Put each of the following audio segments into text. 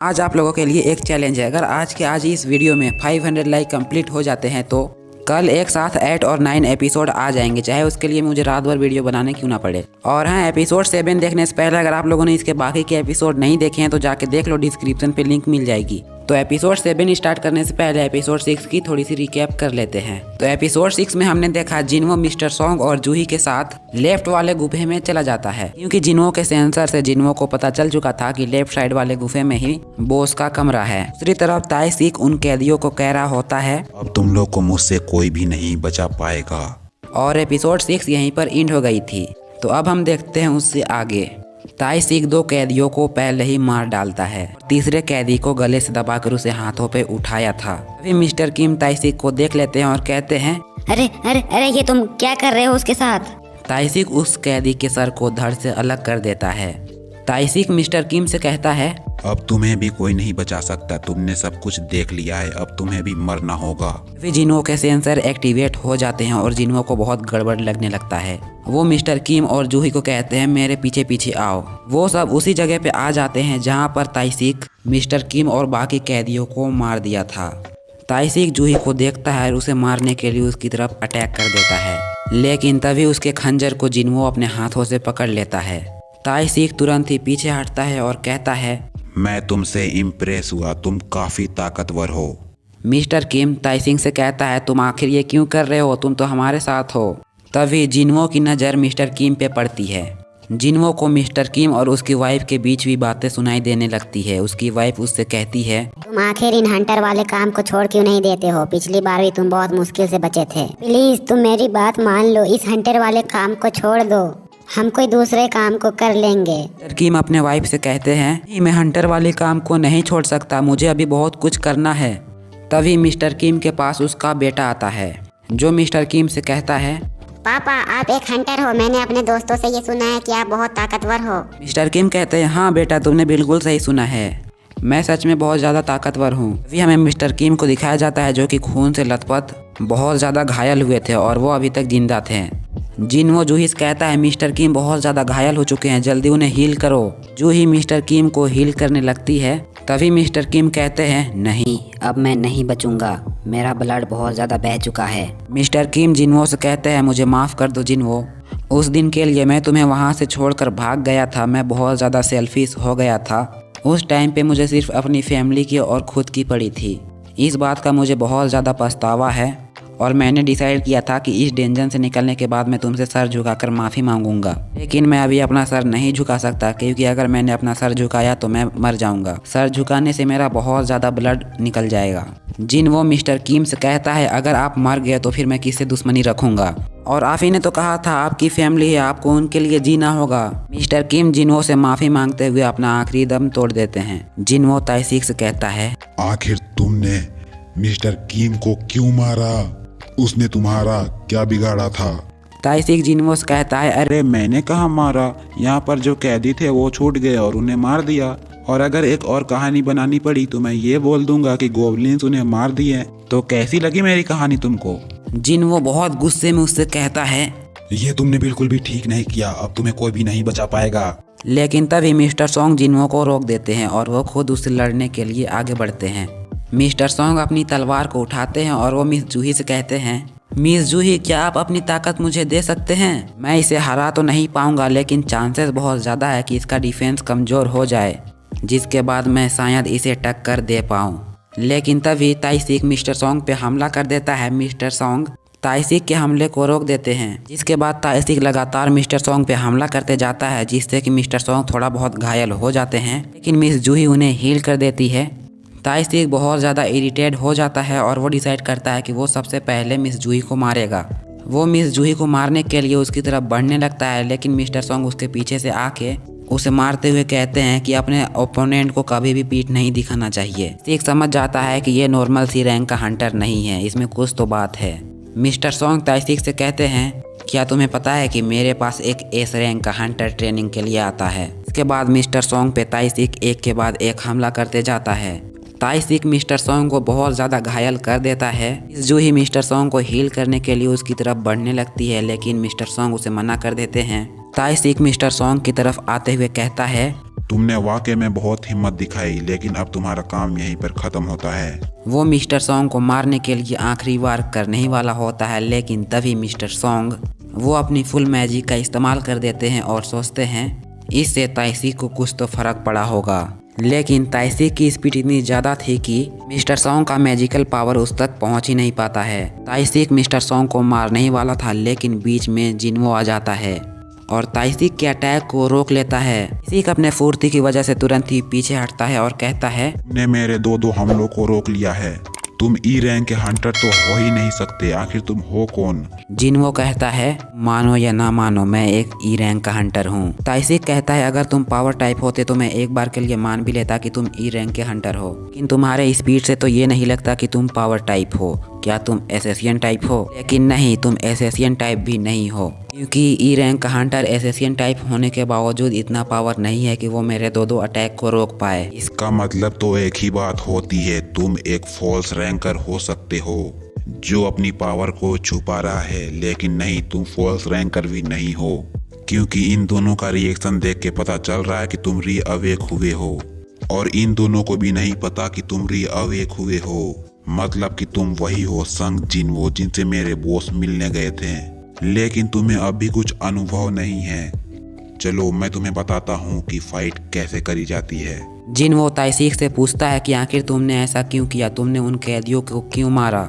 आज आप लोगों के लिए एक चैलेंज है। अगर आज के आज इस वीडियो में 500 लाइक कंप्लीट हो जाते हैं तो कल एक साथ 8 और 9 एपिसोड आ जाएंगे, चाहे उसके लिए मुझे रात भर वीडियो बनाने क्यों ना पड़े। और हाँ, एपिसोड 7 देखने से पहले अगर आप लोगों ने इसके बाकी के एपिसोड नहीं देखे हैं तो जाके देख लो, डिस्क्रिप्शन पे लिंक मिल जाएगी। तो एपिसोड 7 स्टार्ट करने से पहले एपिसोड 6 की थोड़ी सी रिकैप कर लेते हैं। तो एपिसोड 6 में हमने देखा जिन्हो मिस्टर सॉन्ग और जूही के साथ लेफ्ट वाले गुफे में चला जाता है, क्योंकि जिन्हो के सेंसर से जिन्हो को पता चल चुका था कि लेफ्ट साइड वाले गुफे में ही बॉस का कमरा है। दूसरी तरफ ताई सीक उन कैदियों को कह रहा होता है, अब तुम लोग को मुझसे कोई भी नहीं बचा पाएगा। और एपिसोड 6 यहीं पर एंड हो गई थी। तो अब हम देखते हैं उससे आगे। ताई सीक 2 कैदियों को पहले ही मार डालता है, तीसरे कैदी को गले से दबाकर उसे हाथों पे उठाया था। अभी मिस्टर किम ताई सीक को देख लेते हैं और कहते हैं, अरे अरे अरे, ये तुम क्या कर रहे हो उसके साथ? ताई सीक उस कैदी के सर को धड़ से अलग कर देता है। ताई सीक मिस्टर किम से कहता है, अब तुम्हें भी कोई नहीं बचा सकता, तुमने सब कुछ देख लिया है, अब तुम्हें भी मरना होगा। फिर जिन्हो के सेंसर एक्टिवेट हो जाते हैं और जिन्हो को बहुत गड़बड़ लगने लगता है। वो मिस्टर किम और जूही को कहते हैं, मेरे पीछे पीछे आओ। वो सब उसी जगह पे आ जाते हैं जहाँ पर ताई सीक मिस्टर किम और बाकी कैदियों को मार दिया था। ताई सीक जूही को देखता है और उसे मारने के लिए उसकी तरफ अटैक कर देता है, लेकिन तभी उसके खंजर को जिन्हो अपने हाथों से पकड़ लेता है। ताई सीक तुरंत ही पीछे हटता है और कहता है, मैं तुमसे इम्प्रेस हुआ, तुम काफी ताकतवर हो। मिस्टर किम ताई सिंह से कहता है, तुम आखिर ये क्यों कर रहे हो, तुम तो हमारे साथ हो। तभी जिन्हो की नज़र मिस्टर किम पे पड़ती है। जिन्हो को मिस्टर किम और उसकी वाइफ के बीच भी बातें सुनाई देने लगती है। उसकी वाइफ उससे कहती है, तुम आखिर इन हंटर वाले काम को छोड़ क्यों नहीं देते हो? पिछली बार भी तुम बहुत मुश्किल से बचे थे। प्लीज तुम मेरी बात मान लो, इस हंटर वाले काम को छोड़ दो, हम कोई दूसरे काम को कर लेंगे। मिस्टर किम अपने वाइफ से कहते हैं, नहीं, मैं हंटर वाले काम को नहीं छोड़ सकता, मुझे अभी बहुत कुछ करना है। तभी मिस्टर किम के पास उसका बेटा आता है, जो मिस्टर किम से कहता है, पापा आप एक हंटर हो, मैंने अपने दोस्तों से ये सुना है कि आप बहुत ताकतवर हो। मिस्टर किम कहते हैं, हाँ बेटा, तुमने बिल्कुल सही सुना है, मैं सच में बहुत ज़्यादा ताकतवर हूँ। अभी हमें मिस्टर किम को दिखाया जाता है जो कि खून से लथपथ बहुत ज़्यादा घायल हुए थे और वो अभी तक जिंदा थे। जिन्हो जूही से कहता है, मिस्टर किम बहुत ज़्यादा घायल हो चुके हैं, जल्दी उन्हें हील करो। जूही मिस्टर किम को हील करने लगती है। तभी मिस्टर किम कहते हैं, नहीं, अब मैं नहीं बचूंगा, मेरा ब्लड बहुत ज़्यादा बह चुका है। मिस्टर किम जिन्हो से कहते हैं, मुझे माफ़ कर दो जिन्हो, उस दिन के लिए मैं तुम्हें वहाँ से छोड़कर भाग गया था, मैं बहुत ज़्यादा सेल्फिश हो गया था। उस टाइम पे मुझे सिर्फ अपनी फैमिली की और खुद की पड़ी थी। इस बात का मुझे बहुत ज़्यादा पछतावा है और मैंने डिसाइड किया था कि इस डेंजर से निकलने के बाद मैं तुमसे सर झुकाकर माफ़ी मांगूंगा, लेकिन मैं अभी अपना सर नहीं झुका सकता, क्योंकि अगर मैंने अपना सर झुकाया तो मैं मर जाऊंगा। सर झुकाने से मेरा बहुत ज़्यादा ब्लड निकल जाएगा। जिन्हो मिस्टर किम से कहता है, अगर आप मर गए तो फिर मैं किससे दुश्मनी रखूंगा, और आप ही ने तो कहा था आपकी फैमिली है, आपको उनके लिए जीना होगा। मिस्टर किम जिन्हो से माफ़ी मांगते हुए अपना आखिरी दम तोड़ देते हैं। जिन्हो ताई सीक से कहता है, आखिर तुमने मिस्टर किम को क्यों मारा? उसने तुम्हारा क्या बिगाड़ा था? ताई सीक जिन्हो से कहता है, अरे मैंने कहाँ मारा, यहाँ पर जो कैदी थे वो छूट गए और उन्हें मार दिया, और अगर एक और कहानी बनानी पड़ी तो मैं ये बोल दूंगा कि गोबलिन्स उन्हें मार दिए। तो कैसी लगी मेरी कहानी तुमको? जिन्हो बहुत गुस्से में उससे कहता है, ये तुमने बिल्कुल भी ठीक नहीं किया, अब तुम्हें कोई भी नहीं बचा पाएगा। लेकिन तभी मिस्टर सॉन्ग जिन्हो को रोक देते हैं और वो खुद उससे लड़ने के लिए आगे बढ़ते हैं। मिस्टर सॉन्ग अपनी तलवार को उठाते हैं और वो मिस जूही से कहते हैं, मिस जूही, क्या आप अपनी ताकत मुझे दे सकते हैं? मैं इसे हरा तो नहीं पाऊंगा, लेकिन चांसेस बहुत ज़्यादा है कि इसका डिफेंस कमज़ोर हो जाए, जिसके बाद मैं शायद इसे टक्कर दे पाऊँ। लेकिन तभी ताई सीक मिस्टर सॉन्ग पे हमला कर देता है। मिस्टर सॉन्ग ताई सीक के हमले को रोक देते हैं, जिसके बाद ताई सीक लगातार मिस्टर सॉन्ग पे हमला करते जाता है, जिससे कि मिस्टर सॉन्ग थोड़ा बहुत घायल हो जाते हैं, लेकिन मिस जूही उन्हें हील कर देती है। ताई सीक बहुत ज़्यादा इरिटेट हो जाता है और वो डिसाइड करता है कि वो सबसे पहले मिस जूही को मारेगा। वो मिस जूही को मारने के लिए उसकी तरफ बढ़ने लगता है, लेकिन मिस्टर सॉन्ग उसके पीछे से आके उसे मारते हुए कहते हैं कि अपने ओपोनेंट को कभी भी पीठ नहीं दिखाना चाहिए। सीक समझ जाता है कि ये नॉर्मल सी रैंक का हंटर नहीं है, इसमें कुछ तो बात है। मिस्टर सॉन्ग ताई सीक से कहते हैं, क्या तुम्हें पता है कि मेरे पास एक एस रैंक का हंटर ट्रेनिंग के लिए आता है? इसके बाद मिस्टर सॉन्ग पे ताई सीक एक के बाद एक हमला करते जाता है। ताई सीक मिस्टर सॉन्ग को बहुत ज़्यादा घायल कर देता है। इस जूही मिस्टर सॉन्ग को हील करने के लिए उसकी तरफ बढ़ने लगती है, लेकिन मिस्टर सॉन्ग उसे मना कर देते हैं। ताई सीक मिस्टर सॉन्ग की तरफ आते हुए कहता है, तुमने वाकई में बहुत हिम्मत दिखाई, लेकिन अब तुम्हारा काम यहीं पर खत्म होता है। वो मिस्टर सॉन्ग को मारने के लिए आखिरी बार करने ही वाला होता है, लेकिन तभी मिस्टर सॉन्ग वो अपनी फुल मैजिक का इस्तेमाल कर देते हैं और सोचते हैं इससे ताइसी को कुछ तो फर्क पड़ा होगा। लेकिन ताइसी की स्पीड इतनी ज़्यादा थी कि मिस्टर सॉन्ग का मैजिकल पावर उस तक पहुंच ही नहीं पाता है। ताइसी मिस्टर सॉन्ग को मारने ही वाला था, लेकिन बीच में जिन्वो आ जाता है और ताइसी के अटैक को रोक लेता है। ताइसी अपने फुर्ती की वजह से तुरंत ही पीछे हटता है और कहता है तुमने मेरे दो हमलों को रोक लिया है। तुम ई रैंक के हंटर तो हो ही नहीं सकते, आखिर तुम हो कौन? जिन्वो कहता है मानो या ना मानो मैं एक ई रैंक का हंटर हूँ। ताइसी कहता है अगर तुम पावर टाइप होते तो मैं एक बार के लिए मान भी लेता कि तुम ई रैंक के हंटर हो, लेकिन तुम्हारे स्पीड से तो ये नहीं लगता कि तुम पावर टाइप हो। क्या तुम एसेसियन टाइप हो? लेकिन नहीं, तुम एसेसियन टाइप भी नहीं हो, क्योंकि ई रैंक का हंटर एसेसियन टाइप होने के बावजूद इतना पावर नहीं है कि वो मेरे दो अटैक को रोक पाए। इसका मतलब तो एक ही बात होती है, तुम एक फॉल्स रैंकर हो सकते हो जो अपनी पावर को छुपा रहा है, लेकिन नहीं, तुम फॉल्स रैंकर भी नहीं हो, क्योंकि इन दोनों का रिएक्शन देख के पता चल रहा है कि तुम री अवेक हुए हो, और इन दोनों को भी नहीं पता कि तुम री अवेक हुए हो। मतलब कि तुम वही हो संग जिन्वो जिनसे मेरे बॉस मिलने गए थे, लेकिन तुम्हें अभी कुछ अनुभव नहीं है। चलो मैं तुम्हें बताता हूँ कि फाइट कैसे करी जाती है। जिन्वो ताइसीक से पूछता है कि आखिर तुमने ऐसा क्यों किया, तुमने उन कैदियों को क्यों मारा।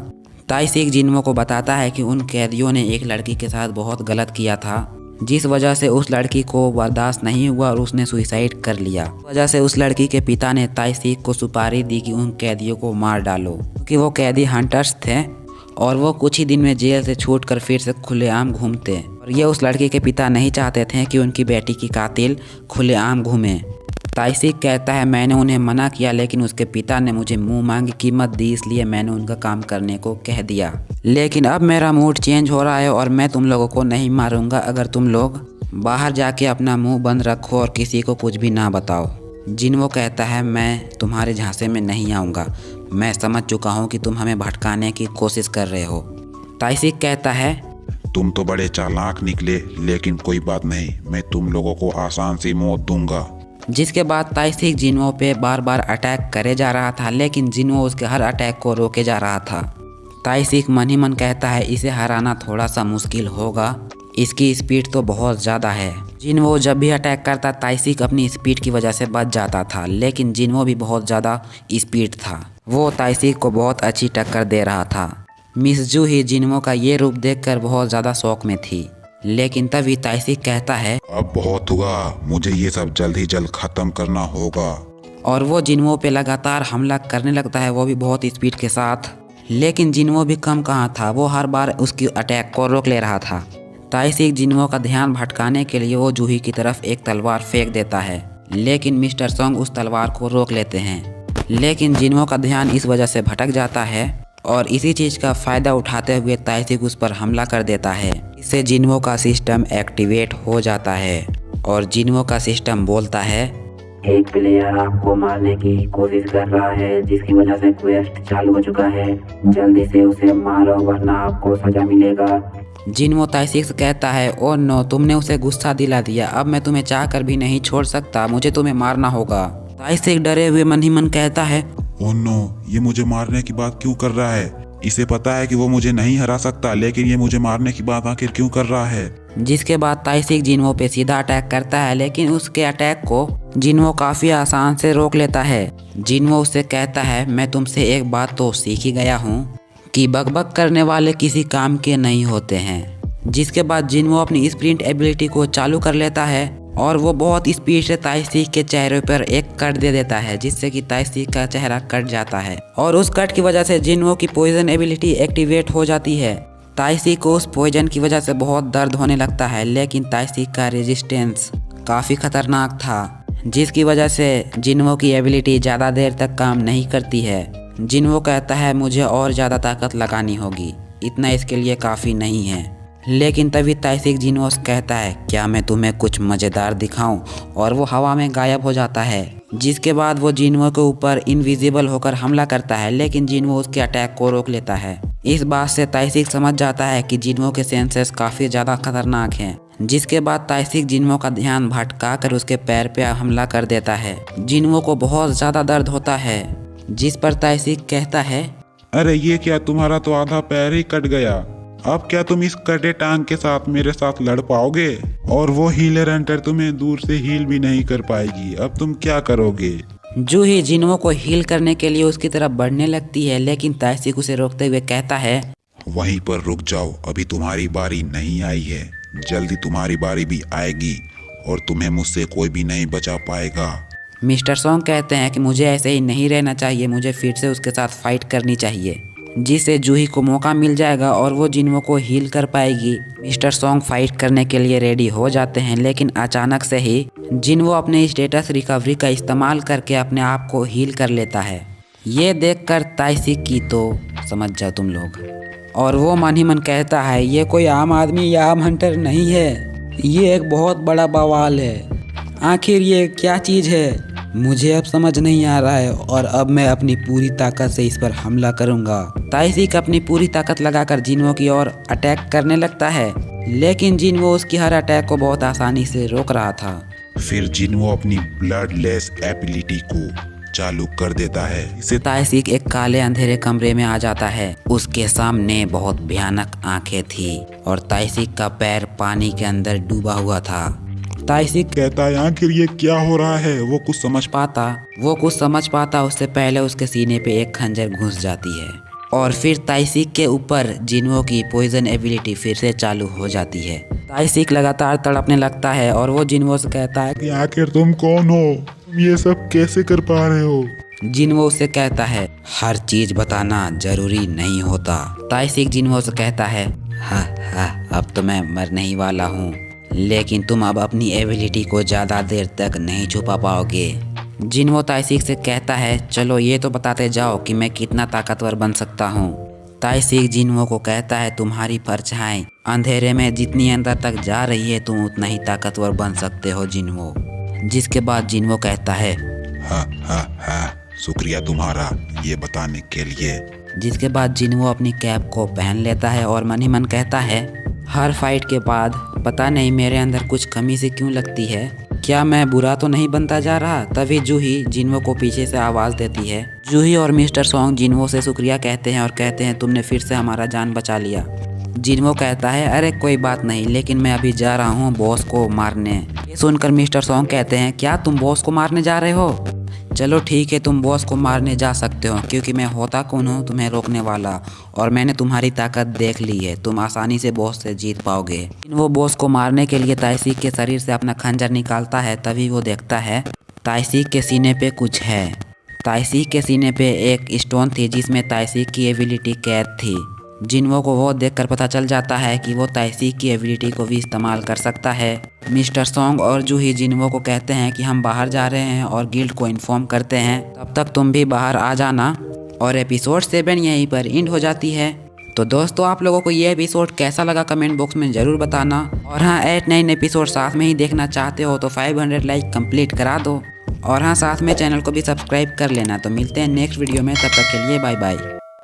ताइसीक जिन्वो को बताता है कि उन कैदियों ने एक लड़की के साथ बहुत गलत किया था, जिस वजह से उस लड़की को बर्दाश्त नहीं हुआ और उसने सुसाइड कर लिया। इस वजह से उस लड़की के पिता ने ताइसीक को सुपारी दी कि उन कैदियों को मार डालो, क्योंकि वो कैदी हंटर्स थे और वो कुछ ही दिन में जेल से छूटकर फिर से खुलेआम घूमते, और ये उस लड़की के पिता नहीं चाहते थे कि उनकी बेटी की कातिल खुलेआम घूमे। ताइसीक कहता है मैंने उन्हें मना किया, लेकिन उसके पिता ने मुझे मुंह मांगी कीमत दी, इसलिए मैंने उनका काम करने को कह दिया। लेकिन अब मेरा मूड चेंज हो रहा है और मैं तुम लोगों को नहीं मारूंगा अगर तुम लोग बाहर जाके अपना मुंह बंद रखो और किसी को कुछ भी ना बताओ। जिन्वो कहता है मैं तुम्हारे झांसे में नहीं आऊँगा, मैं समझ चुका हूँ कि तुम हमें भटकाने की कोशिश कर रहे हो। ताइसीक कहता है तुम तो बड़े चालाक निकले, लेकिन कोई बात नहीं, मैं तुम लोगों को आसान सी मौत दूंगा। जिसके बाद ताइसीक जिन्वो पे बार बार अटैक करे जा रहा था, लेकिन जिन्वो उसके हर अटैक को रोके जा रहा था। ताइसीक मन ही मन कहता है इसे हराना थोड़ा सा मुश्किल होगा, इसकी स्पीड तो बहुत ज़्यादा है। जिन्वो जब भी अटैक करता ताइसीक अपनी स्पीड की वजह से बच जाता था, लेकिन जिन्वो भी बहुत ज़्यादा स्पीड था। वो ताइसीक को बहुत अच्छी टक्कर दे रहा था। मिस जूही जिन्वो का ये रूप देखकर बहुत ज़्यादा शौक में थी, लेकिन तभी ताइसीक कहता है अब बहुत हुआ, मुझे ये सब जल्द ही जल्द खत्म करना होगा। और वो जिन्वो पे लगातार हमला करने लगता है, वो भी बहुत स्पीड के साथ। लेकिन जिन्वो भी कम कहाँ था, वो हर बार उसकी अटैक को रोक ले रहा था। ताइसीक जिन्वो का ध्यान भटकाने के लिए वो जूही की तरफ एक तलवार फेंक देता है, लेकिन मिस्टर सॉन्ग उस तलवार को रोक लेते हैं। लेकिन जिन्वो का ध्यान इस वजह से भटक जाता है और इसी चीज़ का फ़ायदा उठाते हुए ताइसीक उस पर हमला कर देता है। इससे जिन्वो का सिस्टम एक्टिवेट हो जाता है और जिन्वो का सिस्टम बोलता है एक प्लेयर आपको मारने की कोशिश कर रहा है, जिसकी वजह से क्वेस्ट चालू हो चुका है, जल्दी से उसे मारो वरना आपको सजा मिलेगा। जिन्वो ताइसीक से कहता है ओ नो, तुमने उसे गुस्सा दिला दिया, अब मैं तुम्हें चाह कर भी नहीं छोड़ सकता, मुझे तुम्हें मारना होगा। ताइसीक डरे हुए मन ही मन कहता है ओह नो, ये मुझे मारने की बात क्यों कर रहा है? इसे पता है कि वो मुझे नहीं हरा सकता, लेकिन ये मुझे मारने की बात आखिर क्यों कर रहा है? जिसके बाद ताइसीक जिन्वो पे सीधा अटैक करता है, लेकिन उसके अटैक को जिन्वो काफ़ी आसान से रोक लेता है। जिन्वो उससे कहता है मैं तुमसे एक बात तो सीख ही गया हूँ कि बकबक करने वाले किसी काम के नहीं होते हैं। जिसके बाद जिन्वो अपनी स्प्रिंट एबिलिटी को चालू कर लेता है और वो बहुत स्पीड से ताइसीक के चेहरे पर एक कट दे देता है, जिससे कि ताइसीक का चेहरा कट जाता है और उस कट की वजह से जिन्वो की पॉइजन एबिलिटी एक्टिवेट हो जाती है। ताइसीक को उस पॉइजन की वजह से बहुत दर्द होने लगता है, लेकिन ताइसीक का रेजिस्टेंस काफ़ी खतरनाक था, जिसकी वजह से जिन्वो की एबिलिटी ज़्यादा देर तक काम नहीं करती है। जिन्वो कहता है मुझे और ज़्यादा ताकत लगानी होगी, इतना इसके लिए काफ़ी नहीं है। लेकिन तभी ताइसीक जिन्वो से कहता है क्या मैं तुम्हें कुछ मज़ेदार दिखाऊं, और वो हवा में गायब हो जाता है। जिसके बाद वो जिन्वो के ऊपर इनविजिबल होकर हमला करता है, लेकिन जिन्वो उसके अटैक को रोक लेता है। इस बात से ताइसीक समझ जाता है कि जिन्वो के सेंसेस काफ़ी ज़्यादा खतरनाक हैं, जिसके बाद ताइसिक जिन्वो का ध्यान भटका कर उसके पैर पे हमला कर देता है। जिन्वो को बहुत ज़्यादा दर्द होता है, जिस पर ताइसिक कहता है, अरे ये क्या, तुम्हारा तो आधा पैर ही कट गया। अब क्या तुम इस कटे टांग के साथ मेरे साथ लड़ पाओगे? और वो हीलर हंटर तुम्हें दूर से हील भी नहीं कर पाएगी। अब तुम क्या करोगे? जूही जिन्वो को हील करने के लिए उसकी तरफ बढ़ने लगती है, लेकिन ताइसिक उसे रोकते हुए कहता है, वहीं पर रुक जाओ, अभी तुम्हारी बारी नहीं आई है। जल्दी तुम्हारी बारी भी आएगी और तुम्हें मुझसे कोई भी नहीं बचा पाएगा। मिस्टर सॉन्ग कहते हैं कि मुझे ऐसे ही नहीं रहना चाहिए, मुझे फिर से उसके साथ फाइट करनी चाहिए, जिससे जूही को मौका मिल जाएगा और वो जिन्वो को हील कर पाएगी। मिस्टर सॉन्ग फाइट करने के लिए रेडी हो जाते हैं, लेकिन अचानक से ही जिन्वो अपने स्टेटस रिकवरी का इस्तेमाल करके अपने आप को हील कर लेता है। ये देखकर ताइसिक की तो समझ जाओ तुम लोग, और वो मन ही मन कहता है, ये कोई आम आदमी या आम हंटर नहीं है, ये एक बहुत बड़ा बवाल है। आखिर ये क्या चीज़ है, मुझे अब समझ नहीं आ रहा है, और अब मैं अपनी पूरी ताकत से इस पर हमला करूंगा। ताइसिक अपनी पूरी ताकत लगाकर जिन्वो की ओर अटैक करने लगता है, लेकिन जिन्वो उसकी हर अटैक को बहुत आसानी से रोक रहा था। फिर जिन्वो अपनी ब्लडलेस एबिलिटी को चालू कर देता है। इसे ताइसिक एक काले अंधेरे कमरे में आ जाता है। उसके सामने बहुत भयानक आंखें थी और ताइसिक का पैर पानी के अंदर डूबा हुआ था। ताइसिक कहता है, आखिर ये क्या हो रहा है? वो कुछ समझ पाता उससे पहले उसके सीने पे एक खंजर घुस जाती है, और फिर ताइसिक के ऊपर जिन्वो की पॉइजन एबिलिटी फिर से चालू हो जाती है। ताइसिक लगातार तड़पने लगता है और वो जिन्वो से कहता है कि आखिर तुम कौन हो? तुम ये सब कैसे कर पा रहे हो? जिन्वो उससे कहता है, हर चीज बताना जरूरी नहीं होता। ताइसिक जिन्वो से कहता है, अब तो मैं मरने ही वाला हूँ, लेकिन तुम अब अपनी एबिलिटी को ज़्यादा देर तक नहीं छुपा पाओगे। जिन्वो ताइसिक से कहता है, चलो ये तो बताते जाओ कि मैं कितना ताकतवर बन सकता हूँ। ताइसिक जिन्वो को कहता है, तुम्हारी परछाई अंधेरे में जितनी अंदर तक जा रही है, तुम उतना ही ताकतवर बन सकते हो जिन्वो। जिसके बाद जिन्वो कहता है, शुक्रिया तुम्हारा ये बताने के लिए। जिसके बाद जिन्वो अपनी कैप को पहन लेता है और मन ही मन कहता है, हर फाइट के बाद पता नहीं मेरे अंदर कुछ कमी से क्यों लगती है, क्या मैं बुरा तो नहीं बनता जा रहा। तभी जूही जिन्वो को पीछे से आवाज़ देती है। जूही और मिस्टर सॉन्ग जिन्वो से शुक्रिया कहते हैं और कहते हैं, तुमने फिर से हमारा जान बचा लिया। जिन्वो कहता है, अरे कोई बात नहीं, लेकिन मैं अभी जा रहा हूँ बॉस को मारने। ये सुनकर मिस्टर सॉन्ग कहते हैं, क्या तुम बॉस को मारने जा रहे हो? चलो ठीक है, तुम बॉस को मारने जा सकते हो, क्योंकि मैं होता कौन हूँ तुम्हें रोकने वाला, और मैंने तुम्हारी ताकत देख ली है, तुम आसानी से बॉस से जीत पाओगे। वो बॉस को मारने के लिए ताइसिक के शरीर से अपना खंजर निकालता है। तभी वो देखता है ताइसिक के सीने पे कुछ है। ताइसिक के सीने पे एक स्टोन थी जिसमें ताइसिक की एबिलिटी कैद थी। जिन्वो को वो देखकर पता चल जाता है कि वो ताइसिक की एबिलिटी को भी इस्तेमाल कर सकता है। मिस्टर सॉन्ग और जूही जिन्वो को कहते हैं कि हम बाहर जा रहे हैं और गिल्ड को इन्फॉर्म करते हैं, तब तक तुम भी बाहर आ जाना। और एपिसोड 7 यहीं पर एंड हो जाती है। तो दोस्तों, आप लोगों को ये एपिसोड कैसा लगा कमेंट बॉक्स में ज़रूर बताना। और हाँ, 8-9 एपिसोड साथ में ही देखना चाहते हो तो 500 लाइक कंप्लीट करा दो। और हाँ, साथ में चैनल को भी सब्सक्राइब कर लेना। तो मिलते हैं नेक्स्ट वीडियो में, तब तक के लिए बाय बाय।